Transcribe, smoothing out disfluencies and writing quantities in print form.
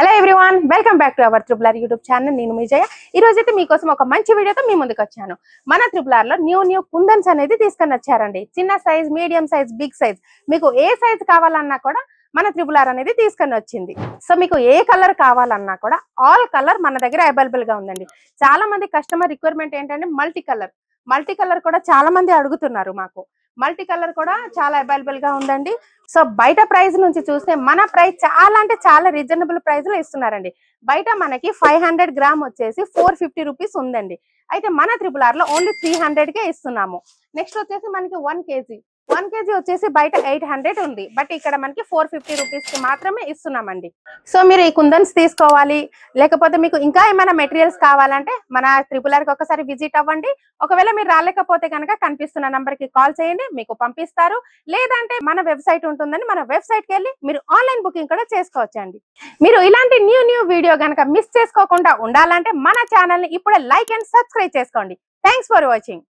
Hello everyone, welcome back to our triple R YouTube channel. నేను మీ జయ. ఈ రోజు అయితే మీకోసం ఒక మంచి వీడియోతో మీ ముందుకు వచ్చాను. మన ట్రిపుల్ ఆర్ లో న్యూ కుందన్స్ అనేది తీసుకొని వచ్చారండి. చిన్న size, medium size, big size, మీకు ఏ సైజ్ కావాలన్నా కూడా మన ట్రిపుల్ ఆర్ అనేది తీసుకొని వచ్చింది. సో మీకు ఏ కలర్ కావాలన్నా కూడా ఆల్ కలర్ మన దగ్గర అవైలబుల్ గా ఉందండి. చాలా మంది కస్టమర్ రిక్వైర్మెంట్ ఏంటంటే మల్టీ కలర్ కూడా చాలా మంది అడుగుతున్నారు. మాకు మల్టీ కలర్ కూడా చాలా అవైలబుల్ గా ఉందండి. సో బయట ప్రైస్ నుంచి చూస్తే మన ప్రైస్ చాలా అంటే చాలా రీజనబుల్ ప్రైస్ లో ఇస్తున్నారండి. బయట మనకి 500 గ్రామ్ వచ్చేసి 450 రూపీస్ ఉందండి. అయితే మన ట్రిపుల్ ఆర్ లో ఓన్లీ 300 కే ఇస్తున్నాము. నెక్స్ట్ వచ్చేసి మనకి 1 కేజీ వచ్చేసి బయట 800 ఉంది. బట్ ఇక్కడ మనకి 450 రూపీస్ కి మాత్రమే ఇస్తున్నామండి. సో మీరు ఈ కుందన్స్ తీసుకోవాలి, లేకపోతే మీకు ఇంకా ఏమైనా మెటీరియల్స్ కావాలంటే మన ట్రిపుల్ ఆర్ కి ఒకసారి విజిట్ అవ్వండి. ఒకవేళ మీరు రాలేకపోతే కనుక కనిపిస్తున్న నంబర్ కి కాల్ చేయండి, మీకు పంపిస్తారు. లేదంటే మన వెబ్సైట్ ఉంటుందని మన వెబ్సైట్ కి వెళ్ళి మీరు ఆన్లైన్ బుకింగ్ కూడా చేసుకోవచ్చండి. మీరు ఇలాంటి న్యూ వీడియో కనుక మిస్ చేసుకోకుండా ఉండాలంటే మన ఛానల్ ని ఇప్పుడే లైక్ అండ్ సబ్స్క్రైబ్ చేసుకోండి. Thanks for watching.